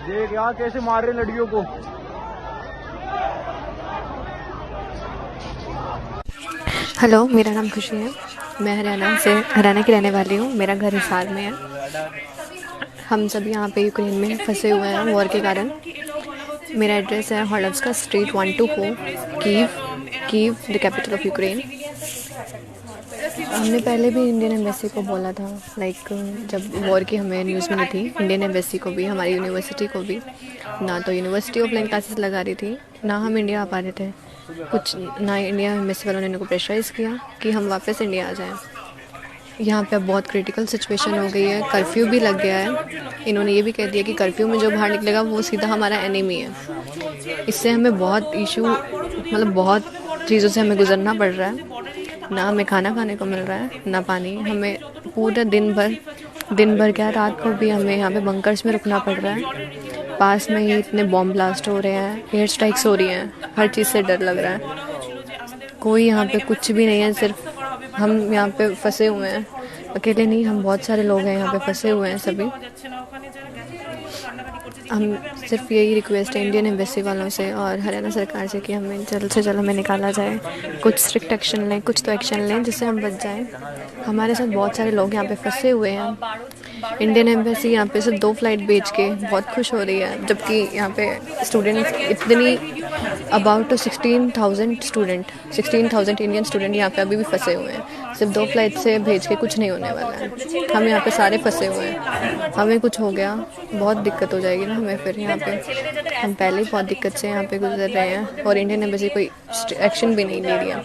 देख यार कैसे मार रहे लड़कियों को। हेलो, मेरा नाम खुशी है। मैं हरियाणा की रहने वाली हूँ। मेरा घर हिसार में है। हम सब यहाँ पे यूक्रेन में फंसे हुए हैं वॉर के कारण। मेरा एड्रेस है Holovska street 124, Kyiv the capital of Ukraine. हमने पहले भी इंडियन एम्बेसी को बोला था, जब वॉर की हमें न्यूज़ मिली थी, इंडियन एम्बेसी को भी, हमारी यूनिवर्सिटी को भी। ना तो यूनिवर्सिटी ऑफलाइन क्लासेस लगा रही थी, ना हम इंडिया आ पा रहे थे कुछ, ना इंडिया एम्बेसी वालों ने इनको प्रेशराइज़ किया कि हम वापस इंडिया आ जाएं। यहाँ पे अब बहुत क्रिटिकल सिचुएशन हो गई है, कर्फ्यू भी लग गया है। इन्होंने ये भी कह दिया कि कर्फ्यू में जो बाहर निकलेगा वो सीधा हमारा एनिमी है। इससे हमें बहुत इशू, मतलब बहुत चीज़ों से हमें गुजरना पड़ रहा है। ना हमें खाना खाने को मिल रहा है, ना पानी। हमें पूरे दिन भर क्या, रात को भी हमें यहाँ पे बंकर्स में रुकना पड़ रहा है। पास में ही इतने बॉम्ब ब्लास्ट हो रहे हैं, एयर स्ट्राइक्स हो रही हैं, हर चीज़ से डर लग रहा है। कोई यहाँ पे कुछ भी नहीं है, सिर्फ हम यहाँ पे फंसे हुए हैं। अकेले नहीं, हम बहुत सारे लोग हैं यहाँ पे फंसे हुए हैं सभी। हम सिर्फ यही रिक्वेस्ट है इंडियन एम्बेसी वालों से और हरियाणा सरकार से कि हमें जल्द से जल्द हमें निकाला जाए। कुछ स्ट्रिक्ट एक्शन लें, कुछ तो एक्शन लें जिससे हम बच जाएं। हमारे साथ बहुत सारे लोग यहाँ पे फंसे हुए हैं। इंडियन एम्बेसी यहाँ पे सिर्फ 2 फ्लाइट बेच के बहुत खुश हो रही है, जबकि यहाँ पे स्टूडेंट्स इतनी अबाउट 16,000 इंडियन स्टूडेंट यहाँ पे अभी भी फंसे हुए हैं। सिर्फ 2 फ्लाइट से भेज के कुछ नहीं होने वाला है। हम यहाँ पे सारे फंसे हुए हैं। हमें कुछ हो गया बहुत दिक्कत हो जाएगी ना हमें फिर यहाँ पे। हम पहले ही बहुत दिक्कत से यहाँ पे गुजर रहे हैं और इंडियन एम्बेसी कोई एक्शन भी नहीं ले रही है।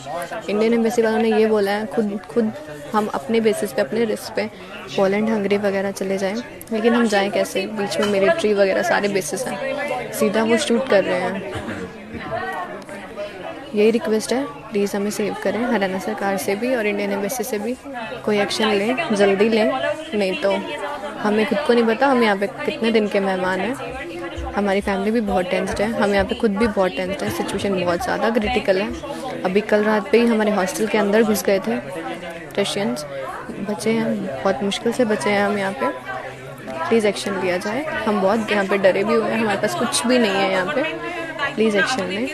इंडियन एम्बेसी वालों ने ये बोला है खुद हम अपने बेसिस पे, अपने रिस्क पे पोलैंड, हंगरी वगैरह चले जाएं, लेकिन हम जाएं कैसे? बीच में मिलिट्री वगैरह सारे बेसिस हैं, सीधा वो शूट कर रहे हैं। यही रिक्वेस्ट है, प्लीज़ हमें सेव करें। हरियाणा सरकार से भी और इंडियन एम्बेसी से भी कोई एक्शन लें, जल्दी लें, नहीं तो हमें खुद को नहीं पता हम यहाँ पे कितने दिन के मेहमान हैं। हमारी फैमिली भी बहुत टेंस्ड है, हम यहाँ पे खुद भी बहुत टेंस्ड है। सिचुएशन बहुत ज़्यादा क्रिटिकल है। अभी कल रात पे ही हमारे हॉस्टल के अंदर घुस गए थे रशियंस। बचे हैं, बहुत मुश्किल से बचे हैं हम यहाँ पे। प्लीज़ एक्शन लिया जाए। हम बहुत यहाँ पे डरे भी हुए हैं, हमारे पास कुछ भी नहीं है यहाँ पे। प्लीज़ एक्शन लें।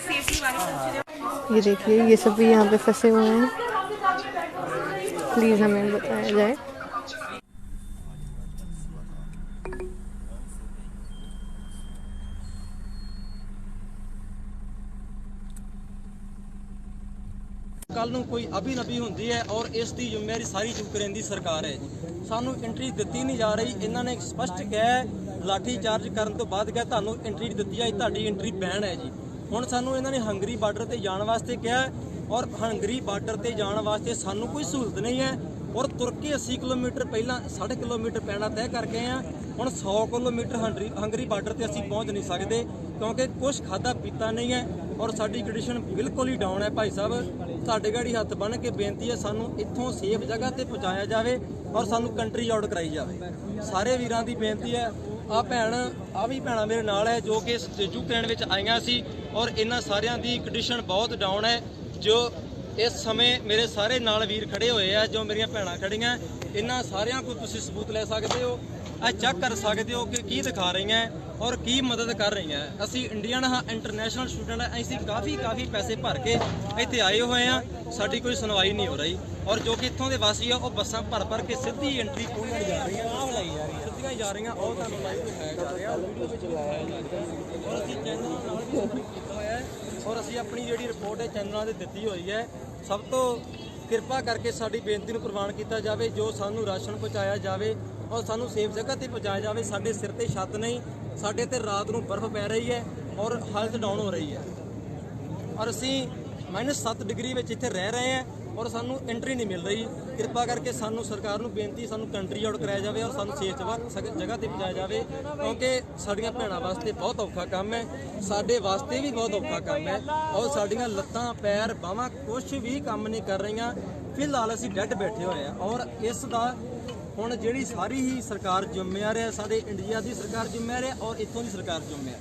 ये देखिए, ये सब भी यहाँ पे फंसे हुए हैं। प्लीज़ हमें बताया जाए। कल ਨੂੰ ਕੋਈ ਅਭਿਨਵੀ ਹੁੰਦੀ ਹੈ ਔਰ ਇਸ ਦੀ ਜ਼ਿੰਮੇਵਾਰੀ ਸਾਰੀ ਯੂਕਰੇਨ ਦੀ ਸਰਕਾਰ ਹੈ ਜੀ। ਸਾਨੂੰ ਐਂਟਰੀ ਦਿੱਤੀ ਨਹੀਂ ਜਾ ਰਹੀ। ਇਹਨਾਂ ਨੇ ਸਪਸ਼ਟ ਕਿਹਾ ਲਾਠੀ ਚਾਰਜ ਕਰਨ ਤੋਂ ਬਾਅਦ ਕਿਹਾ ਤੁਹਾਨੂੰ ਐਂਟਰੀ ਦਿੱਤੀ ਹੈ, ਤੁਹਾਡੀ ਐਂਟਰੀ ਬੈਨ ਹੈ ਜੀ। ਹੁਣ ਸਾਨੂੰ ਇਹਨਾਂ ਨੇ ਹੰਗਰੀ ਬਾਰਡਰ ਤੇ ਜਾਣ ਵਾਸਤੇ ਕਿਹਾ ਔਰ ਹੰਗਰੀ ਬਾਰਡਰ ਤੇ ਜਾਣ ਵਾਸਤੇ ਸਾਨੂੰ ਕੋਈ ਸਹੂਲਤ ਨਹੀਂ ਹੈ ਔਰ ਤੁਰ ਕੇ 80 ਕਿਲੋਮੀਟਰ ਪਹਿਲਾਂ 60 ਕਿਲੋਮੀਟਰ ਪੈਣਾ ਤੈਅ ਕਰਕੇ ਆਏ ਆ। ਹੁਣ 100 ਕਿਲੋਮੀਟਰ ਹੰਗਰੀ ਬਾਰਡਰ ਤੇ ਅਸੀਂ ਪਹੁੰਚ ਨਹੀਂ ਸਕਦੇ ਕਿਉਂਕਿ ਕੁਛ ਖਾਦਾ ਪੀਤਾ ਨਹੀਂ ਹੈ ਔਰ ਸਾਡੀ ਕੰਡੀਸ਼ਨ ਬਿਲਕੁਲ ਹੀ ਡਾਊਨ ਹੈ। ਭਾਈ ਸਾਹਿਬ ਤੁਹਾਡੇ ਗਾੜੀ ਹੱਥ ਬੰਨ੍ਹ ਕੇ ਬੇਨਤੀ ਹੈ ਸਾਨੂੰ ਇੱਥੋਂ ਸੇਫ ਜਗ੍ਹਾ ਤੇ ਪਹੁੰਚਾਇਆ ਜਾਵੇ ਔਰ ਸਾਨੂੰ ਕੰਟਰੀ ਆਊਟ ਕਰਾਈ ਜਾਵੇ। ਸਾਰੇ ਵੀਰਾਂ ਦੀ ਬੇਨਤੀ ਹੈ। ਆ ਵੀ ਭੈਣਾਂ ਮੇਰੇ ਨਾਲ ਹੈ ਜੋ ਕਿ ਯੂਕਰੇਨ ਵਿੱਚ ਆਈਆਂ ਸੀ ਔਰ ਇਹਨਾਂ ਸਾਰਿਆਂ ਦੀ ਕੰਡੀਸ਼ਨ ਬਹੁਤ ਡਾਊਨ ਹੈ। ਜੋ ਇਸ ਸਮੇਂ ਮੇਰੇ ਸਾਰੇ ਨਾਲ ਵੀਰ ਖੜੇ ਹੋਏ ਆ, ਜੋ ਮੇਰੀਆਂ ਭੈਣਾਂ ਖੜੀਆਂ, ਇਹਨਾਂ ਸਾਰਿਆਂ ਕੋਲ ਤੁਸੀਂ ਸਬੂਤ ਲੈ ਸਕਦੇ ਹੋ, ਚੈੱਕ ਕਰ ਸਕਦੇ ਹੋ ਕਿ ਕੀ ਦਿਖਾ ਰਹੀਆਂ ਔਰ ਕੀ ਮਦਦ ਕਰ ਰਹੀਆਂ। ਅਸੀਂ ਇੰਡੀਅਨ ਹਾਂ, ਇੰਟਰਨੈਸ਼ਨਲ ਸਟੂਡੈਂਟ ਹਾਂ। ਅਸੀਂ ਕਾਫੀ ਪੈਸੇ ਭਰ ਕੇ ਇੱਥੇ ਆਏ ਹੋਏ ਆ, ਸਾਡੀ ਕੋਈ ਸੁਣਵਾਈ ਨਹੀਂ ਹੋ ਰਹੀ ਔਰ ਜੋ ਕਿ ਇੱਥੋਂ ਦੇ ਵਾਸੀ ਆ ਉਹ ਬੱਸਾਂ ਭਰ ਕੇ ਸਿੱਧੀ ਐਂਟਰੀ ਪਹੁੰਚਣ ਜਾ ਰਹੀਆਂ, ਸਿੱਧੀਆਂ ਜਾ ਰਹੀਆਂ। ਉਹ ਤੁਹਾਨੂੰ ਲਾਈਵ ਦਿਖਾਇਆ ਜਾ ਰਿਹਾ, ਵੀਡੀਓ ਵਿੱਚ ਦਿਖਾਇਆ ਜਾ ਰਿਹਾ ਔਰ ਅਸੀਂ ਚੈਨਲਾਂ ਨਾਲ ਵੀ ਸੰਪਰਕ ਕੀਤਾ ਹੋਇਆ ਹੈ ਔਰ ਅਸੀਂ ਆਪਣੀ ਜਿਹੜੀ ਰਿਪੋਰਟ ਹੈ ਚੈਨਲਾਂ 'ਤੇ ਦਿੱਤੀ ਹੋਈ ਹੈ। ਸਭ ਤੋਂ ਕਿਰਪਾ ਕਰਕੇ ਸਾਡੀ ਬੇਨਤੀ ਨੂੰ ਪ੍ਰਵਾਨ ਕੀਤਾ ਜਾਵੇ, ਜੋ ਸਾਨੂੰ ਰਾਸ਼ਨ ਪਹੁੰਚਾਇਆ ਜਾਵੇ ਔਰ ਸਾਨੂੰ ਸੇਫ ਜਗ੍ਹਾ ਤੇ ਪਹੁੰਚਾਇਆ ਜਾਵੇ। ਸਾਡੇ ਸਿਰ ਤੇ ਛੱਤ ਨਹੀਂ, ਸਾਡੇ ਤੇ ਰਾਤ ਨੂੰ ਬਰਫ਼ ਪੈ ਰਹੀ ਹੈ ਔਰ ਹਾਲਤ ਡਾਊਨ ਹੋ ਰਹੀ ਹੈ ਔਰ ਅਸੀਂ -7 ਡਿਗਰੀ ਵਿੱਚ ਇੱਥੇ ਰਹਿ ਰਹੇ ਹਾਂ ਔਰ ਸਾਨੂੰ ਐਂਟਰੀ ਨਹੀਂ ਮਿਲ ਰਹੀ। ਕਿਰਪਾ ਕਰਕੇ ਸਾਨੂੰ ਸਰਕਾਰ ਨੂੰ ਬੇਨਤੀ, ਸਾਨੂੰ ਕੰਟਰੀ ਆਊਟ ਕਰਾਇਆ ਜਾਵੇ ਔਰ ਸਾਨੂੰ ਸੇਫ ਜਗ੍ਹਾ ਤੇ ਪਹੁੰਚਾਇਆ ਜਾਵੇ ਕਿਉਂਕਿ ਸਾਡੀਆਂ ਭੈਣਾਂ ਵਾਸਤੇ ਬਹੁਤ ਔਖਾ ਕੰਮ ਹੈ, ਸਾਡੇ ਵਾਸਤੇ ਵੀ ਬਹੁਤ ਔਖਾ ਕੰਮ ਹੈ ਔਰ ਸਾਡੀਆਂ ਲੱਤਾਂ, ਪੈਰ, ਬਾਹਾਂ ਕੁਛ ਵੀ ਕੰਮ ਨਹੀਂ ਕਰ ਰਹੀਆਂ। ਫਿਲਹਾਲ ਅਸੀਂ ਡੈੱਡ ਬੈਠੇ ਹੋਏ ਹਾਂ ਔਰ ਇਸ ਦਾ ਹੁਣ ਜਿਹੜੀ ਸਾਰੀ ਹੀ ਸਰਕਾਰ ਜ਼ਿੰਮੇਵਾਰ ਹੈ, ਸਾਡੇ ਇੰਡੀਆ ਦੀ ਸਰਕਾਰ ਜ਼ਿੰਮੇਵਾਰ ਹੈ ਔਰ ਇੱਥੋਂ ਦੀ ਸਰਕਾਰ ਜ਼ਿੰਮੇਵਾਰ ਹੈ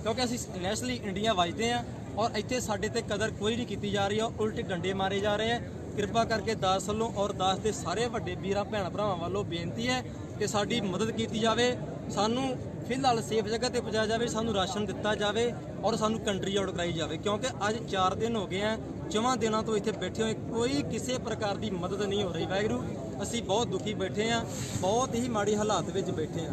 ਕਿਉਂਕਿ ਅਸੀਂ ਨੈਸ਼ਨਲੀ ਇੰਡੀਆ ਵੱਜਦੇ ਹਾਂ ਔਰ ਇੱਥੇ ਸਾਡੇ ਤੇ ਕਦਰ ਕੋਈ ਨਹੀਂ ਕੀਤੀ ਜਾ ਰਹੀ ਹੈ। ਉਲਟੇ ਡੰਡੇ ਮਾਰੇ ਜਾ ਰਹੇ ਹੈ। ਕਿਰਪਾ ਕਰਕੇ ਦਾਸ ਵੱਲੋਂ ਔਰ ਦਾਸ ਦੇ ਸਾਰੇ ਵੱਡੇ ਵੀਰਾਂ ਭੈਣ ਭਰਾਵਾਂ ਵੱਲੋਂ ਬੇਨਤੀ ਹੈ ਕਿ ਸਾਡੀ ਮਦਦ ਕੀਤੀ ਜਾਵੇ। ਸਾਨੂੰ ਫਿਲਹਾਲ ਸੇਫ ਜਗ੍ਹਾ ਤੇ ਪਹੁੰਚਾਇਆ ਜਾਵੇ, ਸਾਨੂੰ ਰਾਸ਼ਨ ਦਿੱਤਾ ਜਾਵੇ ਔਰ ਸਾਨੂੰ ਕੰਟਰੀ ਆਊਟ ਕਰਾਈ ਜਾਵੇ, ਕਿਉਂਕਿ ਅੱਜ 4 ਦਿਨ ਹੋ ਗਏ ਆ, 4 ਦਿਨਾਂ ਤੋਂ ਇੱਥੇ ਬੈਠੇ ਹੋਏ, ਕੋਈ ਕਿਸੇ ਪ੍ਰਕਾਰ ਦੀ ਮਦਦ ਨਹੀਂ ਹੋ ਰਹੀ। ਵਾਹਿਗੁਰੂ, ਅਸੀਂ ਬਹੁਤ ਦੁਖੀ ਬੈਠੇ ਆ, ਬਹੁਤ ਹੀ ਮਾੜੀ ਹਾਲਾਤ ਵਿੱਚ ਬੈਠੇ ਆ।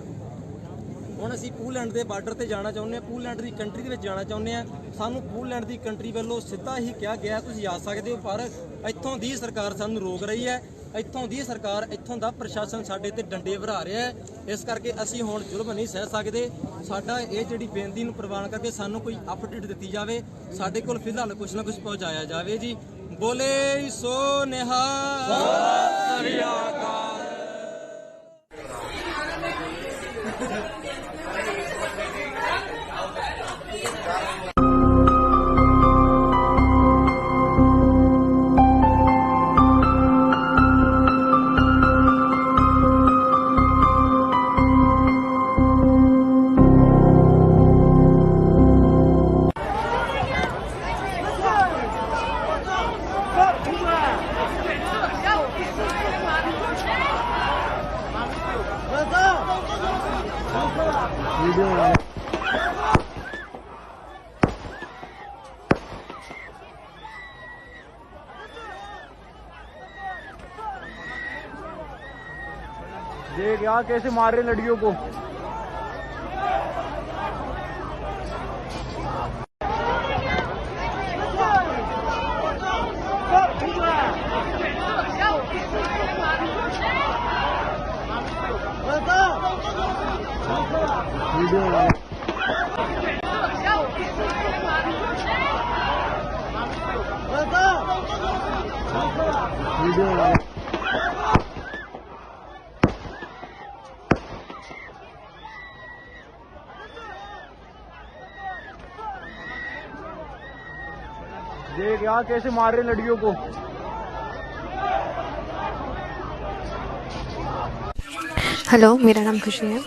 ਹੁਣ ਅਸੀਂ ਪੂਲੈਂਡ ਦੇ ਬਾਰਡਰ ਤੇ ਜਾਣਾ ਚਾਹੁੰਦੇ ਹਾਂ, ਪੂਲੈਂਡ ਦੀ ਕੰਟਰੀ ਦੇ ਵਿੱਚ ਜਾਣਾ ਚਾਹੁੰਦੇ ਹਾਂ। ਸਾਨੂੰ ਪੂਲੈਂਡ ਦੀ ਕੰਟਰੀ ਵੱਲੋਂ ਸਿੱਧਾ ਹੀ ਕਿਹਾ ਗਿਆ ਤੁਸੀਂ ਆ ਸਕਦੇ ਹੋ, ਪਰ ਇੱਥੋਂ ਦੀ ਸਰਕਾਰ ਸਾਨੂੰ ਰੋਕ ਰਹੀ ਹੈ। ਇੱਥੋਂ ਦੀ ਸਰਕਾਰ, ਇੱਥੋਂ ਦਾ ਪ੍ਰਸ਼ਾਸਨ ਸਾਡੇ ਤੇ ਡੰਡੇ ਭਰਾ ਰਿਹਾ ਹੈ। ਇਸ ਕਰਕੇ ਅਸੀਂ ਹੁਣ ਜ਼ੁਲਮ ਨਹੀਂ ਸਹਿ ਸਕਦੇ। ਸਾਡਾ ਇਹ ਜਿਹੜੀ ਬੇਨਤੀ ਨੂੰ ਪ੍ਰਵਾਨ ਕਰਕੇ ਸਾਨੂੰ ਕੋਈ ਅਪਡੇਟ ਦਿੱਤੀ ਜਾਵੇ, ਸਾਡੇ ਕੋਲ ਫਿਲਹਾਲ ਕੁਝ ਨਾ ਕੁਝ ਪਹੁੰਚਾਇਆ ਜਾਵੇ ਜੀ। ਬੋਲੇ ਸੋ ਨਿਹਾਲ, ਸਤਿ ਸ੍ਰੀ ਅਕਾਲ। देख यार कैसे मार रहे लड़कियों को। देख यार कैसे मार रहे लड़कियों को। हेलो, मेरा नाम खुशी है।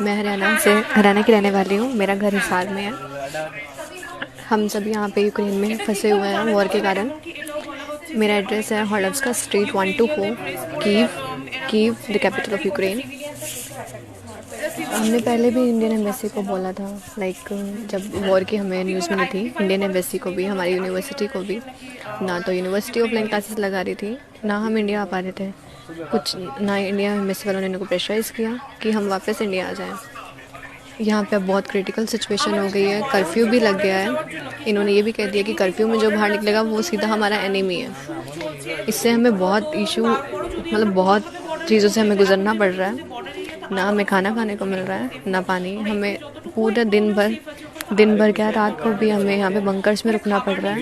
मैं हरियाणा की रहने वाली हूँ। मेरा घर हिसार में है। हम सब यहाँ पे यूक्रेन में फंसे हुए हैं वॉर के कारण। मेरा एड्रेस है Holovska street 124, Kyiv the capital of Ukraine. हमने पहले भी इंडियन एम्बेसी को बोला था, जब वॉर की हमें न्यूज़ मिली थी, इंडियन एम्बेसी को भी, हमारी यूनिवर्सिटी को भी। ना तो यूनिवर्सिटी ऑफलाइन क्लासेस लगा रही थी, ना हम इंडिया आ पा रहे थे कुछ, ना इंडिया एम्बेसी वालों ने इनको प्रेशराइज़ किया कि हम वापस इंडिया आ जाएं। यहाँ पे अब बहुत क्रिटिकल सिचुएशन हो गई है, कर्फ्यू भी लग गया है। इन्होंने ये भी कह दिया कि कर्फ्यू में जो बाहर निकलेगा वो सीधा हमारा एनिमी है। इससे हमें बहुत इशू, बहुत चीज़ों से हमें गुजरना पड़ रहा है। ना हमें खाना खाने को मिल रहा है, ना पानी। हमें पूरा दिन भर क्या, रात को भी हमें यहाँ पे बंकर्स में रुकना पड़ रहा है।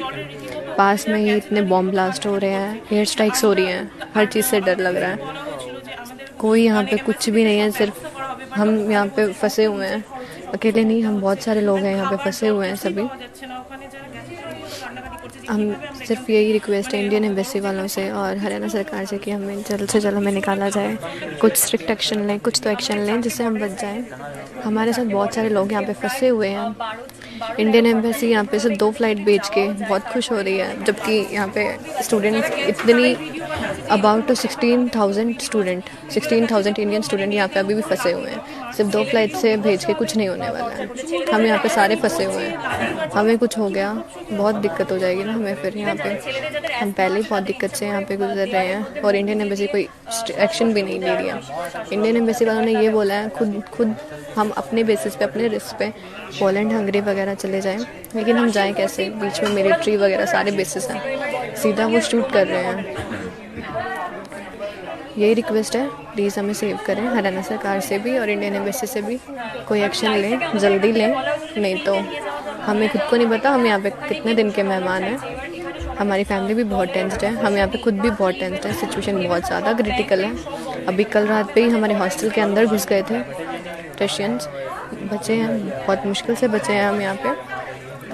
पास में ही इतने बॉम्ब ब्लास्ट हो रहे हैं, एयर स्ट्राइक्स हो रही हैं, हर चीज़ से डर लग रहा है। कोई यहाँ पे कुछ भी नहीं है, सिर्फ हम यहाँ पे फंसे हुए हैं। अकेले नहीं, हम बहुत सारे लोग हैं यहाँ पे फंसे हुए हैं सभी। हम सिर्फ यही रिक्वेस्ट है इंडियन एम्बेसी वालों से और हरियाणा सरकार से कि हमें जल्द से जल्द हमें निकाला जाए। कुछ स्ट्रिक्ट एक्शन लें, कुछ तो एक्शन लें जिससे हम बच जाएं। हमारे साथ बहुत सारे लोग यहाँ पे फंसे हुए हैं। इंडियन एम्बेसी यहाँ पे सिर्फ 2 फ्लाइट भेज के बहुत खुश हो रही है, जबकि यहाँ पे स्टूडेंट्स इतनी अबाउट 16,000 इंडियन स्टूडेंट यहाँ पे अभी भी फंसे हुए हैं। सिर्फ 2 फ्लाइट से भेज के कुछ नहीं होने वाला है। हम यहाँ पे सारे फंसे हुए हैं। हमें कुछ हो गया बहुत दिक्कत हो जाएगी ना हमें फिर यहाँ पे। हम पहले ही बहुत दिक्कत से यहाँ पे गुजर रहे हैं और इंडियन एम्बेसी कोई एक्शन भी नहीं ले रही है। इंडियन एम्बेसी वालों ने ये बोला है खुद हम अपने बेसिस पे, अपने रिस्क पे पोलैंड, हंगरी वगैरह चले जाएं, लेकिन हम जाएं कैसे? बीच में मिलिट्री वगैरह सारे बेसिस हैं, सीधा वो शूट कर रहे हैं। यही रिक्वेस्ट है, प्लीज़ हमें सेव करें, हरियाणा सरकार से भी और इंडियन एम्बेसी से भी कोई एक्शन लें, जल्दी लें, नहीं तो हमें खुद को नहीं पता हम यहाँ पे कितने दिन के मेहमान हैं। हमारी फैमिली भी बहुत टेंस्ड है, हम यहाँ पे खुद भी बहुत टेंस्ड है। सिचुएशन बहुत ज़्यादा क्रिटिकल है। अभी कल रात पे ही हमारे हॉस्टल के अंदर घुस गए थे रशियंस, बचे हैं, बहुत मुश्किल से बचे हैं हम यहाँ पे।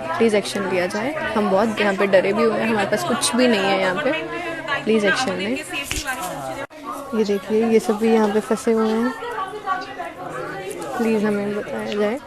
प्लीज़ एक्शन लिया जाए। हम बहुत यहाँ पे डरे भी हुए हैं, हमारे पास कुछ भी नहीं है यहाँ पे। प्लीज़ एक्शन लें। ये देखिए, ये सब भी यहाँ पे फंसे हुए हैं। प्लीज़ हमें बताया जाए।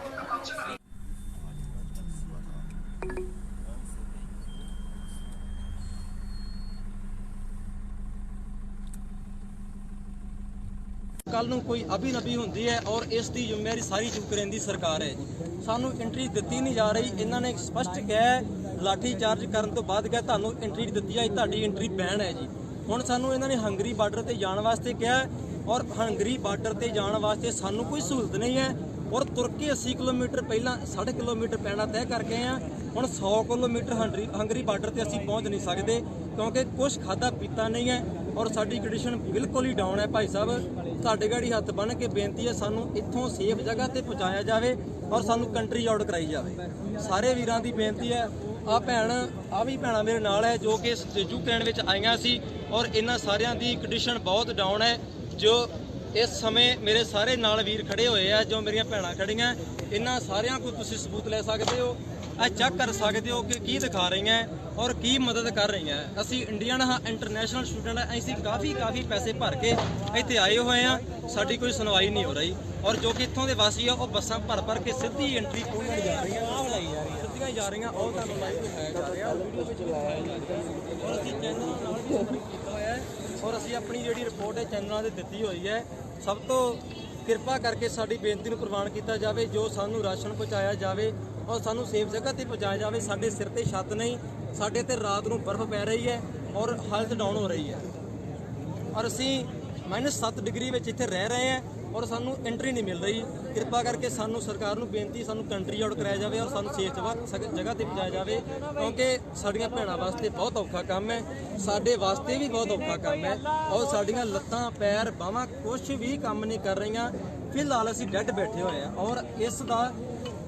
ਕੱਲ ਨੂੰ ਕੋਈ ਅਭੀ ਨਬੀ ਹੁੰਦੀ ਹੈ ਔਰ ਇਸ ਦੀ ਜ਼ਿੰਮੇਵਾਰੀ ਸਾਰੀ ਯੂਕਰੇਨ ਦੀ ਸਰਕਾਰ ਹੈ ਜੀ। ਸਾਨੂੰ ਐਂਟਰੀ ਦਿੱਤੀ ਨਹੀਂ ਜਾ ਰਹੀ। ਇਹਨਾਂ ਨੇ ਸਪਸ਼ਟ ਕਿਹਾ ਹੈ, ਲਾਠੀ ਚਾਰਜ ਕਰਨ ਤੋਂ ਬਾਅਦ ਕਿਹਾ ਤੁਹਾਨੂੰ ਐਂਟਰੀ ਦਿੱਤੀ ਜਾਏ, ਤੁਹਾਡੀ ਐਂਟਰੀ ਬੈਨ ਹੈ ਜੀ। ਹੁਣ ਸਾਨੂੰ ਇਹਨਾਂ ਨੇ ਹੰਗਰੀ ਬਾਰਡਰ ਤੇ ਜਾਣ ਵਾਸਤੇ ਕਿਹਾ ਔਰ ਹੰਗਰੀ ਬਾਰਡਰ ਤੇ ਜਾਣ ਵਾਸਤੇ ਸਾਨੂੰ ਕੋਈ ਸਹੂਲਤ ਨਹੀਂ ਹੈ ਔਰ ਤੁਰ ਕੇ 80 ਕਿਲੋਮੀਟਰ ਪਹਿਲਾਂ 60 ਕਿਲੋਮੀਟਰ ਪੈਣਾ ਤੈਅ ਕਰਕੇ ਆਏ ਹਾਂ। ਹੁਣ 100 ਕਿਲੋਮੀਟਰ ਹੰਗਰੀ ਬਾਰਡਰ ਤੇ ਅਸੀਂ ਪਹੁੰਚ ਨਹੀਂ ਸਕਦੇ ਕਿਉਂਕਿ ਕੁਝ ਖਾਦਾ ਪੀਤਾ ਨਹੀਂ ਹੈ ਔਰ ਸਾਡੀ ਕੰਡੀਸ਼ਨ ਬਿਲਕੁਲ ਹੀ ਡਾਊਨ ਹੈ। ਭਾਈ ਸਾਹਿਬ ਸਾਡੇ ਗਾੜੀ ਹੱਥ ਬੰਨ੍ਹ ਕੇ ਬੇਨਤੀ ਹੈ, ਸਾਨੂੰ ਇੱਥੋਂ ਸੇਫ ਜਗ੍ਹਾ ਤੇ ਪਹੁੰਚਾਇਆ ਜਾਵੇ ਔਰ ਸਾਨੂੰ ਕੰਟਰੀ ਆਊਟ ਕਰਾਈ ਜਾਵੇ। ਸਾਰੇ ਵੀਰਾਂ ਦੀ ਬੇਨਤੀ ਹੈ। ਆ ਵੀ ਭੈਣਾਂ ਮੇਰੇ ਨਾਲ ਹੈ ਜੋ ਕਿ ਯੂਕਰੇਨ ਵਿੱਚ ਆਈਆਂ ਸੀ ਔਰ ਇਹਨਾਂ ਸਾਰਿਆਂ ਦੀ ਕੰਡੀਸ਼ਨ ਬਹੁਤ ਡਾਊਨ ਹੈ। ਜੋ ਇਸ ਸਮੇਂ ਮੇਰੇ ਸਾਰੇ ਨਾਲ ਵੀਰ ਖੜੇ ਹੋਏ ਆ, ਜੋ ਮੇਰੀਆਂ ਭੈਣਾਂ ਖੜੀਆਂ, ਇਹਨਾਂ ਸਾਰਿਆਂ ਕੋਲ ਤੁਸੀਂ ਸਬੂਤ ਲੈ ਸਕਦੇ ਹੋ, ਇਹ ਚੈੱਕ ਕਰ ਸਕਦੇ ਹੋ ਕਿ ਕੀ ਦਿਖਾ ਰਹੀਆਂ ਔਰ ਕੀ ਮਦਦ ਕਰ ਰਹੀਆਂ। ਅਸੀਂ ਇੰਡੀਅਨ ਹਾਂ, ਇੰਟਰਨੈਸ਼ਨਲ ਸਟੂਡੈਂਟ ਹਾਂ, ਅਸੀਂ ਕਾਫੀ ਪੈਸੇ ਭਰ ਕੇ ਇੱਥੇ ਆਏ ਹੋਏ ਆ, ਸਾਡੀ ਕੋਈ ਸੁਣਵਾਈ ਨਹੀਂ ਹੋ ਰਹੀ ਔਰ ਜੋ ਕਿ ਇੱਥੋਂ ਦੇ ਵਾਸੀ ਆ ਉਹ ਬੱਸਾਂ ਭਰ ਕੇ ਸਿੱਧੀ ਐਂਟਰੀ ਖੋਲ੍ਹਣ ਜਾ ਰਹੀਆਂ, ਸਿੱਧੀਆਂ ਜਾ ਰਹੀਆਂ। ਉਹ ਤੁਹਾਨੂੰ ਲਾਈਵ ਦਿਖਾਇਆ ਜਾ ਰਿਹਾ, ਵੀਡੀਓ ਵਿੱਚ ਦਿਖਾਇਆ ਜਾ ਰਿਹਾ ਔਰ ਅਸੀਂ ਚੈਨਲ ਨਾਲ ਵੀ ਕੀਤਾ ਹੋਇਆ ਹੈ ਔਰ ਅਸੀਂ ਆਪਣੀ ਜਿਹੜੀ ਰਿਪੋਰਟ ਹੈ ਚੈਨਲਾਂ ਤੇ ਦਿੱਤੀ ਹੋਈ ਹੈ। ਸਭ ਤੋਂ ਕਿਰਪਾ ਕਰਕੇ ਸਾਡੀ ਬੇਨਤੀ ਨੂੰ ਪ੍ਰਵਾਨ ਕੀਤਾ ਜਾਵੇ, ਜੋ ਸਾਨੂੰ ਰਾਸ਼ਨ ਪਹੁੰਚਾਇਆ ਜਾਵੇ ਔਰ ਸਾਨੂੰ ਸੇਫ ਜਗ੍ਹਾ ਤੇ ਪਹੁੰਚਾਇਆ ਜਾਵੇ। ਸਾਡੇ ਸਿਰ ਤੇ ਛੱਤ ਨਹੀਂ, ਸਾਡੇ ਤੇ ਰਾਤ ਨੂੰ ਬਰਫ਼ ਪੈ ਰਹੀ ਹੈ ਔਰ ਹਾਲਤ ਡਾਊਨ ਹੋ ਰਹੀ ਹੈ ਔਰ ਅਸੀਂ -7 ਡਿਗਰੀ ਵਿੱਚ ਇੱਥੇ ਰਹਿ ਰਹੇ ਹਾਂ ਔਰ ਸਾਨੂੰ ਐਂਟਰੀ ਨਹੀਂ ਮਿਲ ਰਹੀ। ਕਿਰਪਾ ਕਰਕੇ ਸਾਨੂੰ ਸਰਕਾਰ ਨੂੰ ਬੇਨਤੀ, ਸਾਨੂੰ ਕੰਟਰੀ ਆਊਟ ਕਰਾਇਆ ਜਾਵੇ ਔਰ ਸਾਨੂੰ ਸੇਫ ਜਗ੍ਹਾ ਤੇ ਪਹੁੰਚਾਇਆ ਜਾਵੇ ਕਿਉਂਕਿ ਸਾਡੀਆਂ ਭੈਣਾਂ ਵਾਸਤੇ ਬਹੁਤ ਔਖਾ ਕੰਮ ਹੈ, ਸਾਡੇ ਵਾਸਤੇ ਵੀ ਬਹੁਤ ਔਖਾ ਕੰਮ ਹੈ ਔਰ ਸਾਡੀਆਂ ਲੱਤਾਂ ਪੈਰ ਬਾਹਾਂ ਕੁਝ ਵੀ ਕੰਮ ਨਹੀਂ ਕਰ ਰਹੀਆਂ। ਫਿਲਹਾਲ ਅਸੀਂ ਡੈੱਡ ਬੈਠੇ ਹੋਏ ਹਾਂ ਔਰ ਇਸ ਦਾ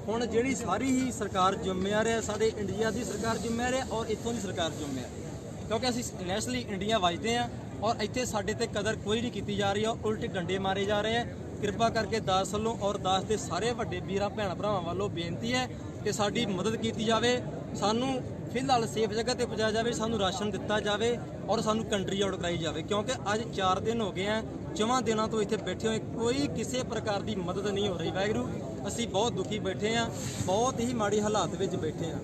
ਹੁਣ ਜਿਹੜੀ ਸਾਰੀ ਹੀ ਸਰਕਾਰ ਜ਼ਿੰਮੇਵਾਰ ਹੈ, ਸਾਡੇ ਇੰਡੀਆ ਦੀ ਸਰਕਾਰ ਜ਼ਿੰਮੇਵਾਰ ਹੈ ਔਰ ਇੱਥੋਂ ਦੀ ਸਰਕਾਰ ਜ਼ਿੰਮੇਵਾਰ ਹੈ ਕਿਉਂਕਿ ਅਸੀਂ ਨੈਸ਼ਨਲੀ ਇੰਡੀਆ ਵਜਦੇ ਹਾਂ ਔਰ ਇੱਥੇ ਸਾਡੇ ਤੇ ਕਦਰ ਕੋਈ ਨਹੀਂ ਕੀਤੀ ਜਾ ਰਹੀ ਹੈ, ਉਲਟੇ ਡੰਡੇ ਮਾਰੇ ਜਾ ਰਹੇ ਹੈ। ਕਿਰਪਾ ਕਰਕੇ ਦਾਸ ਵੱਲੋਂ ਔਰ ਦਾਸ ਦੇ ਸਾਰੇ ਵੱਡੇ ਵੀਰਾਂ ਭੈਣ ਭਰਾਵਾਂ ਵੱਲੋਂ ਬੇਨਤੀ ਹੈ ਕਿ ਸਾਡੀ ਮਦਦ ਕੀਤੀ ਜਾਵੇ, ਸਾਨੂੰ ਫਿਲਹਾਲ ਸੇਫ ਜਗ੍ਹਾ ਤੇ ਪਹੁੰਚਾਇਆ ਜਾਵੇ, ਸਾਨੂੰ ਰਾਸ਼ਨ ਦਿੱਤਾ ਜਾਵੇ ਔਰ ਸਾਨੂੰ ਕੰਟਰੀ ਆਊਟ ਕਰਾਈ ਜਾਵੇ ਕਿਉਂਕਿ ਅੱਜ 4 ਦਿਨ ਹੋ ਗਏ ਆ, 4 ਦਿਨਾਂ ਤੋਂ ਇੱਥੇ ਬੈਠੇ ਹੋਏ, ਕੋਈ ਕਿਸੇ ਪ੍ਰਕਾਰ ਦੀ ਮਦਦ ਨਹੀਂ ਹੋ ਰਹੀ। ਵਾਹਿਗੁਰੂ, ਅਸੀਂ ਬਹੁਤ ਦੁਖੀ ਬੈਠੇ ਹਾਂ, ਬਹੁਤ ਹੀ ਮਾੜੀ ਹਾਲਾਤ ਵਿੱਚ ਬੈਠੇ ਹਾਂ।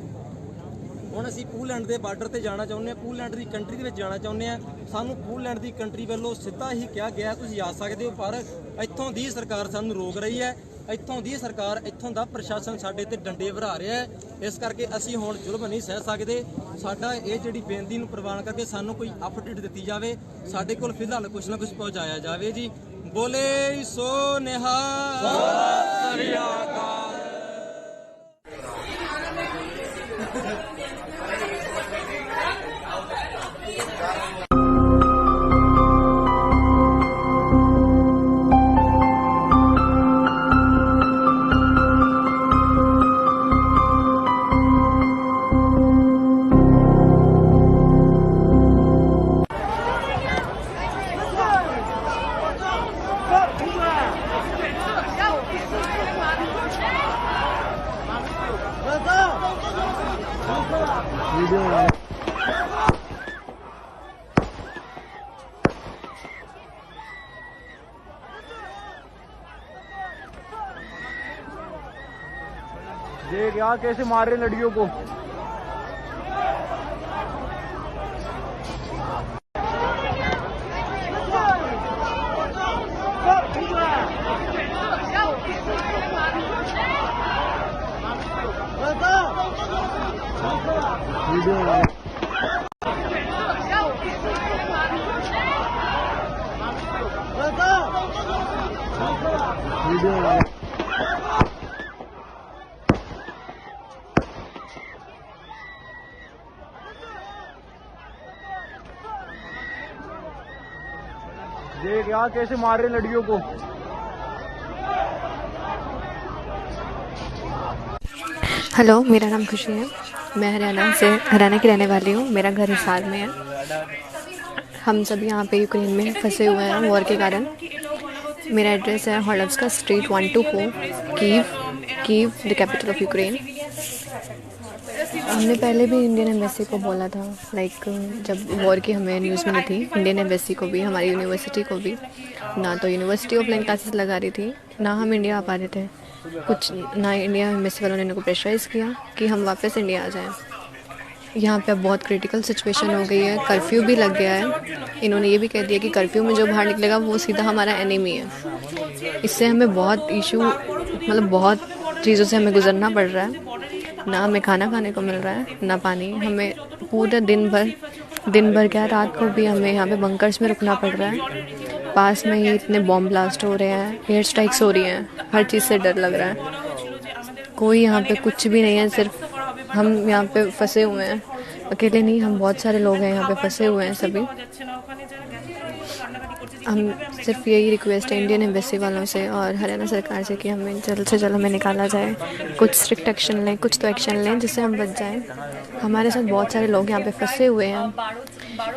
ਹੁਣ ਅਸੀਂ ਪੋਲੈਂਡ ਦੇ ਬਾਰਡਰ ਤੇ ਜਾਣਾ ਚਾਹੁੰਦੇ ਹਾਂ, ਪੋਲੈਂਡ ਦੀ ਕੰਟਰੀ ਦੇ ਵਿੱਚ ਜਾਣਾ ਚਾਹੁੰਦੇ ਹਾਂ। ਸਾਨੂੰ ਪੋਲੈਂਡ ਦੀ ਕੰਟਰੀ ਵੱਲੋਂ ਸਿੱਧਾ ਹੀ ਕਿਹਾ ਗਿਆ ਤੁਸੀਂ ਆ ਸਕਦੇ ਹੋ, ਪਰ ਇੱਥੋਂ ਦੀ ਸਰਕਾਰ ਸਾਨੂੰ ਰੋਕ ਰਹੀ ਹੈ। ਇੱਥੋਂ ਦੀ ਸਰਕਾਰ, ਇੱਥੋਂ ਦਾ ਪ੍ਰਸ਼ਾਸਨ ਸਾਡੇ ਤੇ ਡੰਡੇ ਵਰਾ ਰਿਹਾ ਹੈ। ਇਸ ਕਰਕੇ ਅਸੀਂ ਹੁਣ ਜ਼ੁਲਮ ਨਹੀਂ ਸਹਿ ਸਕਦੇ। ਸਾਡਾ ਇਹ ਜਿਹੜੀ ਬੇਨਤੀ ਨੂੰ ਪ੍ਰਵਾਨ ਕਰਕੇ ਸਾਨੂੰ ਕੋਈ ਅਪਡੇਟ ਦਿੱਤੀ ਜਾਵੇ, ਸਾਡੇ ਕੋਲ ਫਿਲਹਾਲ ਕੁਝ ਨਾ ਕੁਝ ਪਹੁੰਚਾਇਆ ਜਾਵੇ ਜੀ। ਬੋਲੇ ਸੋ ਨਿਹਾਲ, ਸਤਿ ਸ੍ਰੀ ਅਕਾਲ। देख यहाँ कैसे मार रहे लड़कियों को। देख यहाँ कैसे मार रहे लड़कियों को। हेलो, मेरा नाम खुशी है, मैं हरियाणा की रहने वाली हूँ। मेरा घर हिसार में है। हम सब यहाँ पे यूक्रेन में फंसे हुए हैं वॉर के कारण। मेरा एड्रेस है Holovska street 124, Kyiv the capital of Ukraine. हमने पहले भी इंडियन एम्बेसी को बोला था, जब वॉर की हमें न्यूज़ मिली थी, इंडियन एम्बेसी को भी, हमारी यूनिवर्सिटी को भी। ना तो यूनिवर्सिटी ऑफलाइन क्लासेस लगा रही थी, ना हम इंडिया आ पा रहे थे कुछ, ना इंडिया एम्बेसी वालों ने इनको प्रेशराइज़ किया कि हम वापस इंडिया आ जाएं। यहाँ पे अब बहुत क्रिटिकल सिचुएशन हो गई है, कर्फ्यू भी लग गया है। इन्होंने ये भी कह दिया कि कर्फ्यू में जो बाहर निकलेगा वो सीधा हमारा एनिमी है। इससे हमें बहुत इशू, मतलब बहुत चीज़ों से हमें गुजरना पड़ रहा है। ना हमें खाना खाने को मिल रहा है, ना पानी। हमें पूरे दिन भर क्या, रात को भी हमें यहाँ पे बंकर्स में रुकना पड़ रहा है। पास में ही इतने बॉम्ब ब्लास्ट हो रहे हैं, एयर स्ट्राइक्स हो रही हैं, हर चीज़ से डर लग रहा है। कोई यहाँ पे कुछ भी नहीं है, सिर्फ हम यहाँ पे फंसे हुए हैं। अकेले नहीं, हम बहुत सारे लोग हैं यहाँ पे फंसे हुए हैं सभी। हम सिर्फ यही रिक्वेस्ट है इंडियन एम्बेसी वालों से और हरियाणा सरकार से कि हमें जल्द से जल्द हमें निकाला जाए। कुछ स्ट्रिक्ट एक्शन लें, कुछ तो एक्शन लें जिससे हम बच जाएं। हमारे साथ बहुत सारे लोग यहाँ पे फंसे हुए हैं।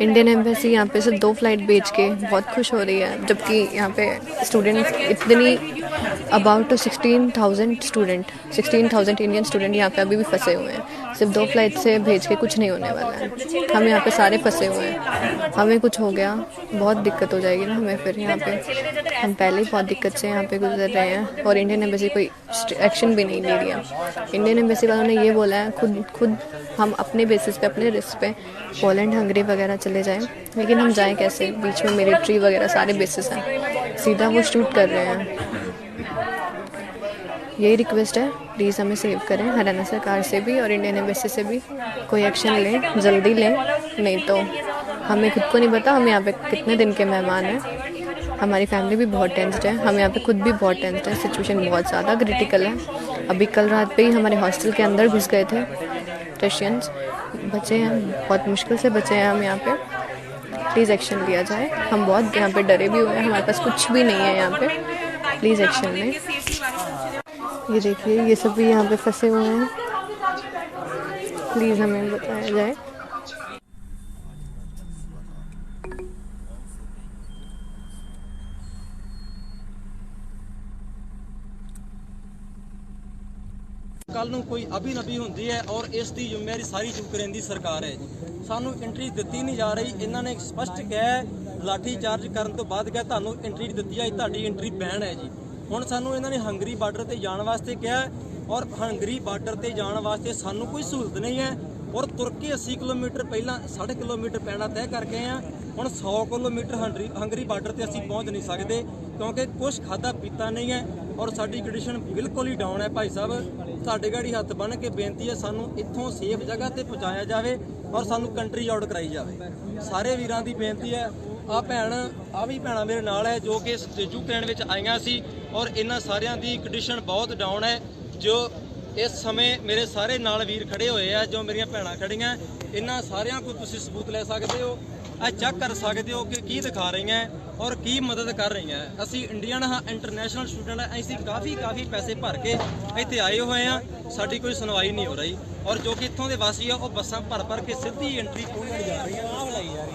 इंडियन एम्बेसी यहाँ पे सिर्फ 2 फ्लाइट बेच के बहुत खुश हो रही है, जबकि यहाँ पे स्टूडेंट्स इतनी अबाउट टू 16,000 इंडियन स्टूडेंट यहाँ पे अभी भी फंसे हुए हैं। सिर्फ 2 फ्लाइट से भेज के कुछ नहीं होने वाला है। हम यहाँ पे सारे फंसे हुए हैं। हमें कुछ हो गया बहुत दिक्कत हो जाएगी ना हमें फिर यहाँ पे। हम पहले ही बहुत दिक्कत से यहाँ पे गुजर रहे हैं और इंडियन एम्बेसी कोई एक्शन भी नहीं ले रही है। इंडियन एम्बेसी वालों ने ये बोला है खुद हम अपने बेसिस पे, अपने रिस्क पे पोलैंड, हंगरी वगैरह चले जाएं, लेकिन हम जाएं कैसे? बीच में मिलिट्री वगैरह सारे बेसिस हैं, सीधा वो शूट कर रहे हैं। यही रिक्वेस्ट है, प्लीज़ हमें सेव करें, हरियाणा सरकार से भी और इंडियन एम्बेसी से भी कोई एक्शन लें, जल्दी लें, नहीं तो हमें खुद को नहीं पता हम यहाँ पे कितने दिन के मेहमान हैं। हमारी फैमिली भी बहुत टेंस्ड है, हम यहाँ पे खुद भी बहुत टेंस्ड है। सिचुएशन बहुत ज़्यादा क्रिटिकल है। अभी कल रात पे ही हमारे हॉस्टल के अंदर घुस गए थे रशियंस, बचे हैं, बहुत मुश्किल से बचे हैं हम यहाँ पे। प्लीज़ एक्शन लिया जाए। हम बहुत यहाँ पे डरे भी हुए हैं, हमारे पास कुछ भी नहीं है यहाँ पे। प्लीज़ एक्शन लें। ये देखिए, ये सब भी यहाँ पे फंसे हुए हैं। प्लीज़ हमें बताया जाए। ਕੱਲ ਨੂੰ ਕੋਈ ਅਭੀ ਨਬੀ ਹੁੰਦੀ ਹੈ ਔਰ ਇਸ ਦੀ ਜ਼ਿੰਮੇਵਾਰੀ ਸਾਰੀ ਯੂਕਰੇਨ ਦੀ ਸਰਕਾਰ ਹੈ ਜੀ। ਸਾਨੂੰ ਐਂਟਰੀ ਦਿੱਤੀ ਨਹੀਂ ਜਾ ਰਹੀ। ਇਹਨਾਂ ਨੇ ਸਪਸ਼ਟ ਕਿਹਾ ਹੈ, ਲਾਠੀ ਚਾਰਜ ਕਰਨ ਤੋਂ ਬਾਅਦ ਕਿਹਾ ਤੁਹਾਨੂੰ ਐਂਟਰੀ ਦਿੱਤੀ ਜਾਏ, ਤੁਹਾਡੀ ਐਂਟਰੀ ਬੈਨ ਹੈ ਜੀ। ਹੁਣ ਸਾਨੂੰ ਇਹਨਾਂ ਨੇ ਹੰਗਰੀ ਬਾਰਡਰ ਤੇ ਜਾਣ ਵਾਸਤੇ ਕਿਹਾ ਔਰ ਹੰਗਰੀ ਬਾਰਡਰ ਤੇ ਜਾਣ ਵਾਸਤੇ ਸਾਨੂੰ ਕੋਈ ਸਹੂਲਤ ਨਹੀਂ ਹੈ ਔਰ ਤੁਰ ਕੇ 80 ਕਿਲੋਮੀਟਰ ਪਹਿਲਾਂ 1.5 ਕਿਲੋਮੀਟਰ ਪੈਣਾ ਤੈਅ ਕਰਕੇ ਆਏ ਹਾਂ। ਹੁਣ 100 ਕਿਲੋਮੀਟਰ ਹੰਗਰੀ ਬਾਰਡਰ ਤੇ ਅਸੀਂ ਪਹੁੰਚ ਨਹੀਂ ਸਕਦੇ ਕਿਉਂਕਿ ਕੁਛ ਖਾਦਾ ਪੀਤਾ ਨਹੀਂ ਹੈ ਔਰ ਸਾਡੀ ਕੰਡੀਸ਼ਨ ਬਿਲਕੁਲ ਹੀ ਡਾਊਨ ਹੈ। ਭਾਈ ਸਾਹਿਬ, ਸਾਡੇ ਗਾੜੀ ਹੱਥ ਬੰਨ੍ਹ ਕੇ ਬੇਨਤੀ ਹੈ, ਸਾਨੂੰ ਇੱਥੋਂ ਸੇਫ ਜਗ੍ਹਾ ਤੇ ਪਹੁੰਚਾਇਆ ਜਾਵੇ ਔਰ ਸਾਨੂੰ ਕੰਟਰੀ ਆਊਟ ਕਰਾਈ ਜਾਵੇ। ਸਾਰੇ ਵੀਰਾਂ ਦੀ ਬੇਨਤੀ ਹੈ। ਆ ਵੀ ਭੈਣਾਂ ਮੇਰੇ ਨਾਲ ਹੈ ਜੋ ਕਿ ਯੂਕਰੇਨ ਵਿੱਚ ਆਈਆਂ ਸੀ ਔਰ ਇਹਨਾਂ ਸਾਰਿਆਂ ਦੀ ਕੰਡੀਸ਼ਨ ਬਹੁਤ ਡਾਊਨ ਹੈ। ਜੋ ਇਸ ਸਮੇਂ ਮੇਰੇ ਸਾਰੇ ਨਾਲ ਵੀਰ ਖੜੇ ਹੋਏ ਆ, ਜੋ ਮੇਰੀਆਂ ਭੈਣਾਂ ਖੜੀਆਂ, ਇਹਨਾਂ ਸਾਰਿਆਂ ਕੋਲ ਤੁਸੀਂ ਸਬੂਤ ਲੈ ਸਕਦੇ ਹੋ। ਇਹ ਚੈੱਕ ਕਰ ਸਕਦੇ ਹੋ ਕਿ ਕੀ ਦਿਖਾ ਰਹੀਆਂ ਔਰ ਕੀ ਮਦਦ ਕਰ ਰਹੀਆਂ। ਅਸੀਂ ਇੰਡੀਅਨ ਹਾਂ, ਇੰਟਰਨੈਸ਼ਨਲ ਸਟੂਡੈਂਟ ਹਾਂ। ਅਸੀਂ ਕਾਫੀ ਪੈਸੇ ਭਰ ਕੇ ਇੱਥੇ ਆਏ ਹੋਏ ਆ, ਸਾਡੀ ਕੋਈ ਸੁਣਵਾਈ ਨਹੀਂ ਹੋ ਰਹੀ ਔਰ ਜੋ ਕਿ ਇੱਥੋਂ ਦੇ ਵਾਸੀ ਆ ਉਹ ਬੱਸਾਂ ਭਰ ਕੇ ਸਿੱਧੀ ਐਂਟਰੀ ਪੋਲੈਂਡ ਜਾ ਰਹੀਆਂ,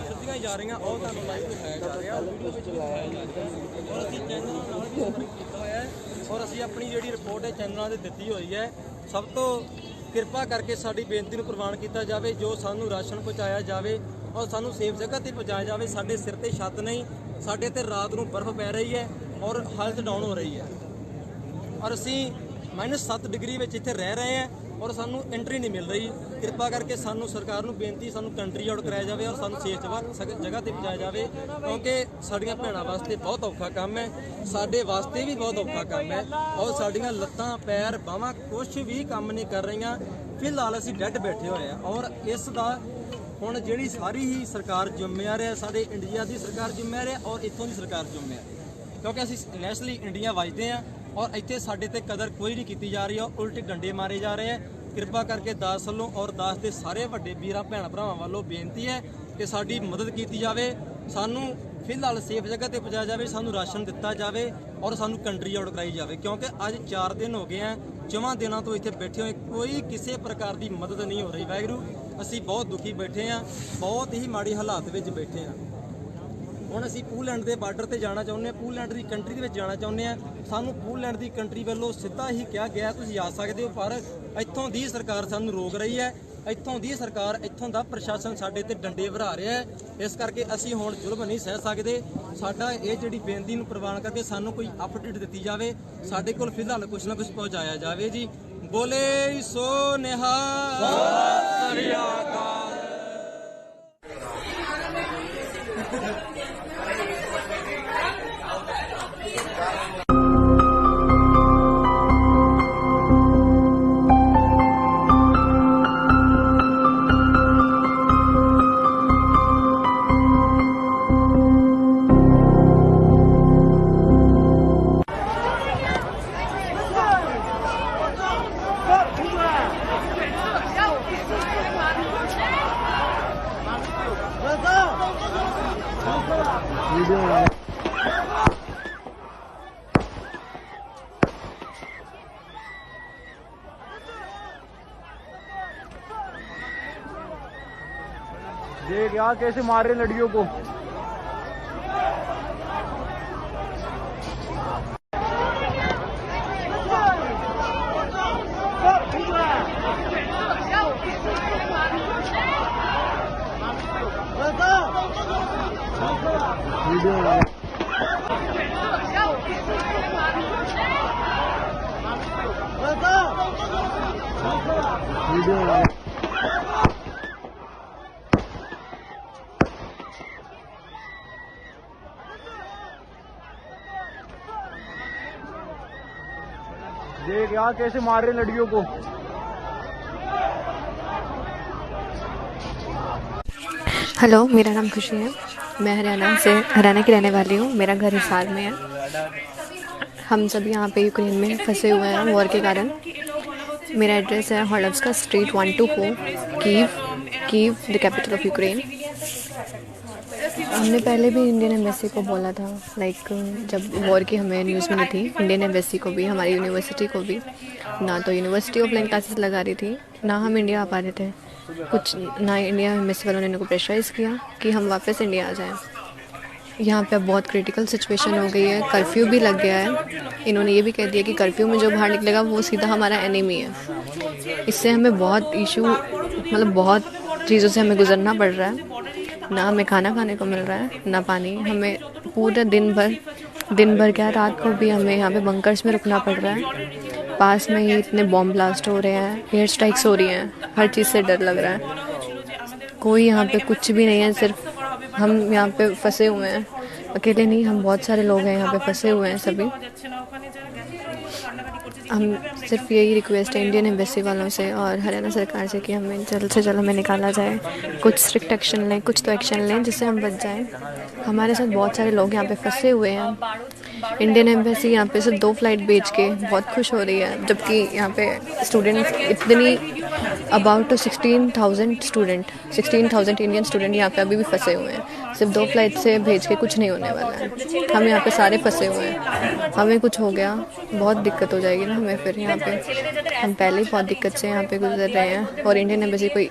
ਸਿੱਧੀਆਂ ਜਾ ਰਹੀਆਂ। ਉਹ ਤੁਹਾਨੂੰ ਲਾਈਵ ਦਿਖਾਇਆ ਜਾ ਰਿਹਾ, ਵੀਡੀਓ ਵਿੱਚ ਲਗਾਇਆ ਜਾ ਰਿਹਾ ਔਰ ਅਸੀਂ ਚੈਨਲ ਨਾਲ ਵੀ ਸੰਪਰਕ ਕੀਤਾ ਹੋਇਆ ਹੈ ਔਰ ਅਸੀਂ ਆਪਣੀ ਜਿਹੜੀ ਰਿਪੋਰਟ ਹੈ ਚੈਨਲਾਂ ਤੇ ਦਿੱਤੀ ਹੋਈ ਹੈ। ਸਭ ਤੋਂ ਕਿਰਪਾ ਕਰਕੇ ਸਾਡੀ ਬੇਨਤੀ ਨੂੰ ਪ੍ਰਵਾਨ ਕੀਤਾ ਜਾਵੇ, ਜੋ ਸਾਨੂੰ ਰਾਸ਼ਨ ਪਹੁੰਚਾਇਆ ਜਾਵੇ ਔਰ ਸਾਨੂੰ ਸੇਫ ਜਗ੍ਹਾ ਤੇ ਪਹੁੰਚਾਇਆ ਜਾਵੇ। ਸਾਡੇ ਸਿਰ ਤੇ ਛੱਤ ਨਹੀਂ, ਸਾਡੇ ਤੇ ਰਾਤ ਨੂੰ ਬਰਫ਼ ਪੈ ਰਹੀ ਹੈ ਔਰ ਹਾਲਤ ਡਾਊਨ ਹੋ ਰਹੀ ਹੈ ਔਰ ਅਸੀਂ -7 ਡਿਗਰੀ ਵਿੱਚ ਇੱਥੇ ਰਹਿ ਰਹੇ ਹਾਂ ਔਰ ਸਾਨੂੰ ਐਂਟਰੀ ਨਹੀਂ ਮਿਲ ਰਹੀ। ਕਿਰਪਾ ਕਰਕੇ ਸਾਨੂੰ ਸਰਕਾਰ ਨੂੰ ਬੇਨਤੀ, ਸਾਨੂੰ ਕੰਟਰੀ ਆਊਟ ਕਰਾਇਆ ਜਾਵੇ ਔਰ ਸਾਨੂੰ ਸੇਫ ਜਗ੍ਹਾ ਤੇ ਪਹੁੰਚਾਇਆ ਜਾਵੇ ਕਿਉਂਕਿ ਸਾਡੀਆਂ ਭੈਣਾਂ ਵਾਸਤੇ ਬਹੁਤ ਔਖਾ ਕੰਮ ਹੈ, ਸਾਡੇ ਵਾਸਤੇ ਵੀ ਬਹੁਤ ਔਖਾ ਕੰਮ ਹੈ ਔਰ ਸਾਡੀਆਂ ਲੱਤਾਂ, ਪੈਰ, ਬਾਹਾਂ ਕੁਛ ਵੀ ਕੰਮ ਨਹੀਂ ਕਰ ਰਹੀਆਂ। ਫਿਲਹਾਲ ਅਸੀਂ ਡੈੱਡ ਬੈਠੇ ਹੋਏ ਆ ਔਰ ਇਸ ਦਾ ਹੁਣ ਜਿਹੜੀ ਸਾਰੀ ਹੀ ਸਰਕਾਰ ਜ਼ਿੰਮੇਵਾਰ ਹੈ, ਸਾਡੇ ਇੰਡੀਆ ਦੀ ਸਰਕਾਰ ਜ਼ਿੰਮੇਵਾਰ ਹੈ ਔਰ ਇੱਥੋਂ ਦੀ ਸਰਕਾਰ ਜ਼ਿੰਮੇਵਾਰ ਹੈ ਕਿਉਂਕਿ ਅਸੀਂ ਨੈਸ਼ਨਲੀ ਇੰਡੀਆ ਵੱਜਦੇ ਹਾਂ ਔਰ ਇੱਥੇ ਸਾਡੇ ਤੇ ਕਦਰ ਕੋਈ ਨਹੀਂ ਕੀਤੀ ਜਾ ਰਹੀ ਔਰ ਉਲਟੇ ਡੰਡੇ ਮਾਰੇ ਜਾ ਰਹੇ ਹੈ। ਕਿਰਪਾ ਕਰਕੇ ਦਾਸ ਵੱਲੋਂ ਔਰ ਦਾਸ ਦੇ ਸਾਰੇ ਵੱਡੇ ਵੀਰਾਂ ਭੈਣਾਂ ਭਰਾਵਾਂ ਵੱਲੋਂ ਬੇਨਤੀ ਹੈ ਕਿ ਸਾਡੀ ਮਦਦ ਕੀਤੀ ਜਾਵੇ, ਸਾਨੂੰ ਫਿਲਹਾਲ ਸੇਫ ਜਗ੍ਹਾ ਤੇ ਪਹੁੰਚਾਇਆ ਜਾਵੇ, ਸਾਨੂੰ ਰਾਸ਼ਨ ਦਿੱਤਾ ਜਾਵੇ ਔਰ ਸਾਨੂੰ ਕੰਟਰੀ ਆਊਟ ਕਰਾਈ ਜਾਵੇ ਕਿਉਂਕਿ ਅੱਜ 4 ਦਿਨ ਹੋ ਗਏ ਆ, 4 ਦਿਨਾਂ ਤੋਂ ਇੱਥੇ ਬੈਠੇ ਹੋਏ, ਕੋਈ ਕਿਸੇ ਪ੍ਰਕਾਰ ਦੀ ਮਦਦ ਨਹੀਂ ਹੋ ਰਹੀ। ਵਾਹਿਗੁਰੂ, ਅਸੀਂ ਬਹੁਤ ਦੁਖੀ ਬੈਠੇ ਆ, ਬਹੁਤ ਹੀ ਮਾੜੀ ਹਾਲਾਤ ਵਿੱਚ ਬੈਠੇ ਆ। ਹੁਣ ਅਸੀਂ ਪੋਲੈਂਡ ਦੇ ਬਾਰਡਰ ਤੇ ਜਾਣਾ ਚਾਹੁੰਦੇ ਹਾਂ, ਪੋਲੈਂਡ ਦੀ ਕੰਟਰੀ ਦੇ ਵਿੱਚ ਜਾਣਾ ਚਾਹੁੰਦੇ ਹਾਂ। ਸਾਨੂੰ ਪੋਲੈਂਡ ਦੀ ਕੰਟਰੀ ਵੱਲੋਂ ਸਿੱਧਾ ਹੀ ਕਿਹਾ ਗਿਆ ਤੁਸੀਂ ਆ ਸਕਦੇ ਹੋ, ਪਰ ਇੱਥੋਂ ਦੀ ਸਰਕਾਰ ਸਾਨੂੰ ਰੋਕ ਰਹੀ ਹੈ। ਇੱਥੋਂ ਦੀ ਸਰਕਾਰ, ਇੱਥੋਂ ਦਾ ਪ੍ਰਸ਼ਾਸਨ ਸਾਡੇ ਤੇ ਡੰਡੇ ਵਰਾ ਰਿਹਾ ਹੈ। ਇਸ ਕਰਕੇ ਅਸੀਂ ਹੁਣ ਜ਼ੁਲਮ ਨਹੀਂ ਸਹਿ ਸਕਦੇ। ਸਾਡਾ ਇਹ ਜਿਹੜੀ ਬੇਨਤੀ ਨੂੰ ਪ੍ਰਵਾਨ ਕਰਕੇ ਸਾਨੂੰ ਕੋਈ ਅਪਡੇਟ ਦਿੱਤੀ ਜਾਵੇ, ਸਾਡੇ ਕੋਲ ਫਿਲਹਾਲ ਕੁਛ ਨਾ ਕੁਛ ਪਹੁੰਚਾਇਆ ਜਾਵੇ ਜੀ। ਬੋਲੇ ਸੋ ਨਿਹਾਲ। देख यार कैसे मार रहे लड़कियों को। देख यार कैसे मार रहे लड़कियों को। हेलो, मेरा नाम खुशी है। मैं हरियाणा की रहने वाली हूँ। मेरा घर हिसार में है। हम सब यहाँ पे यूक्रेन में फंसे हुए हैं वॉर के कारण। मेरा एड्रेस है Holovska street 124 Kyiv the capital of Ukraine. हमने पहले भी इंडियन एम्बेसी को बोला था, जब वॉर की हमें न्यूज़ मिली थी, इंडियन एम्बेसी को भी, हमारी यूनिवर्सिटी को भी। ना तो यूनिवर्सिटी ऑफलाइन क्लासेस लगा रही थी, ना हम इंडिया आ पा रहे थे। ना इंडिया एम्बेसी वालों ने इनको प्रेशराइज़ किया कि हम वापस इंडिया आ जाएं। यहाँ पे अब बहुत क्रिटिकल सिचुएशन हो गई है। कर्फ्यू भी लग गया है। इन्होंने ये भी कह दिया कि कर्फ्यू में जो बाहर निकलेगा वो सीधा हमारा एनिमी है। इससे हमें बहुत बहुत चीज़ों से हमें गुजरना पड़ रहा है। ना हमें खाना खाने को मिल रहा है, ना पानी। हमें पूरे दिन भर क्या, रात को भी हमें यहाँ पे बंकर्स में रुकना पड़ रहा है। पास में ही इतने बॉम्ब ब्लास्ट हो रहे हैं, एयर स्ट्राइक्स हो रही हैं, हर चीज़ से डर लग रहा है। कोई यहाँ पे कुछ भी नहीं है, सिर्फ हम यहाँ पे फंसे हुए हैं। अकेले नहीं, हम बहुत सारे लोग हैं यहाँ पे फंसे हुए हैं सभी। हम सिर्फ यही रिक्वेस्ट है इंडियन एम्बेसी वालों से और हरियाणा सरकार से कि हमें जल्द से जल्द हमें निकाला जाए। कुछ स्ट्रिक्ट एक्शन लें, कुछ तो एक्शन लें जिससे हम बच जाएं। हमारे साथ बहुत सारे लोग यहाँ पे फंसे हुए हैं। इंडियन एम्बेसी यहाँ पे सिर्फ 2 फ्लाइट भेज के बहुत खुश हो रही है, जबकि यहाँ पे स्टूडेंट्स इतनी अबाउट 16,000 इंडियन स्टूडेंट यहाँ पे अभी भी फंसे हुए हैं। सिर्फ 2 फ्लाइट से भेज के कुछ नहीं होने वाला है। हम यहाँ पे सारे फंसे हुए हैं। हमें कुछ हो गया बहुत दिक्कत हो जाएगी ना हमें फिर यहाँ पे। हम पहले ही बहुत दिक्कत से यहाँ पे गुजर रहे हैं और इंडियन एम्बेसी कोई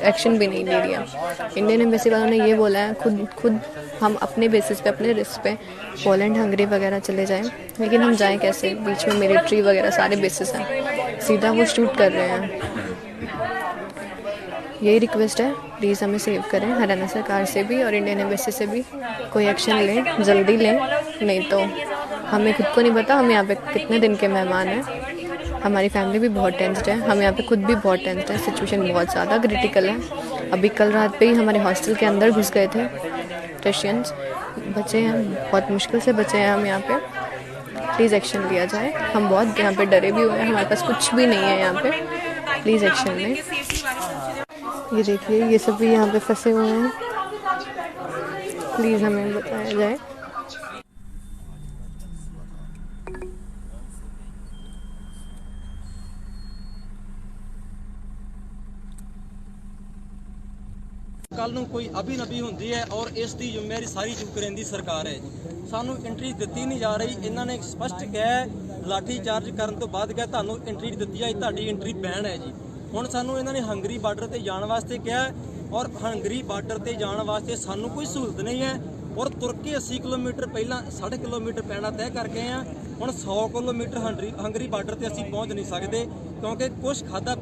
एक्शन भी नहीं ले रही है। इंडियन एम्बेसी वालों ने ये बोला है खुद हम अपने बेसिस पे, अपने रिस्क पे पोलैंड, हंगरी वगैरह चले जाएं, लेकिन हम जाएं कैसे? बीच में मिलिट्री वगैरह सारे बेसिस हैं, सीधा वो शूट कर रहे हैं। यही रिक्वेस्ट है, प्लीज़ हमें सेव करें। हरियाणा सरकार से भी और इंडियन एम्बेसी से भी कोई एक्शन लें, जल्दी लें, नहीं तो हमें खुद को नहीं पता हम यहाँ पे कितने दिन के मेहमान हैं। हमारी फैमिली भी बहुत टेंस्ड है, हम यहाँ पे खुद भी बहुत टेंस्ड है। सिचुएशन बहुत ज़्यादा क्रिटिकल है। अभी कल रात पे ही हमारे हॉस्टल के अंदर घुस गए थे रशियंस। बचे हैं, बहुत मुश्किल से बचे हैं हम यहाँ पे। प्लीज़ एक्शन लिया जाए। हम बहुत यहाँ पे डरे भी हुए हैं, हमारे पास कुछ भी नहीं है यहाँ पे। प्लीज़ एक्शन लें। ये देखिए, ये सब भी यहाँ पे फंसे हुए हैं। प्लीज़ हमें बताया जाए। ਕੱਲ ਨੂੰ ਕੋਈ ਅਭੀ ਹੁੰਦੀ ਹੈ ਔਰ ਇਸ ਦੀ ਜ਼ਿੰਮੇਵਾਰੀ ਸਾਰੀ ਯੂਕਰੇਨ ਦੀ ਸਰਕਾਰ ਹੈ ਜੀ। ਸਾਨੂੰ ਐਂਟਰੀ ਦਿੱਤੀ ਨਹੀਂ ਜਾ ਰਹੀ। ਇਹਨਾਂ ਨੇ ਸਪਸ਼ਟ ਕਿਹਾ ਲਾਠੀ ਚਾਰਜ ਕਰਨ ਤੋਂ ਬਾਅਦ ਕਿਹਾ ਤੁਹਾਨੂੰ ਐਂਟਰੀ ਦਿੱਤੀ ਹੈ, ਤੁਹਾਡੀ ਐਂਟਰੀ ਬੈਨ ਹੈ ਜੀ। ਹੁਣ ਸਾਨੂੰ ਇਹਨਾਂ ਨੇ ਹੰਗਰੀ ਬਾਰਡਰ ਤੇ ਜਾਣ ਵਾਸਤੇ ਕਿਹਾ ਔਰ ਹੰਗਰੀ ਬਾਰਡਰ ਤੇ ਜਾਣ ਵਾਸਤੇ ਸਾਨੂੰ ਕੋਈ ਸਹੂਲਤ ਨਹੀਂ ਹੈ ਔਰ ਤੁਰ ਕੇ 80 ਕਿਲੋਮੀਟਰ ਪਹਿਲਾਂ 60 ਕਿਲੋਮੀਟਰ ਪੈਣਾ ਤੈਅ ਕਰਕੇ ਆ। ਹੁਣ 100 ਕਿਲੋਮੀਟਰ ਹੰਗਰੀ ਬਾਰਡਰ ਤੇ ਅਸੀਂ ਪਹੁੰਚ ਨਹੀਂ ਸਕਦੇ ਕਿਉਂਕਿ ਕੁਝ ਖਾਦਾ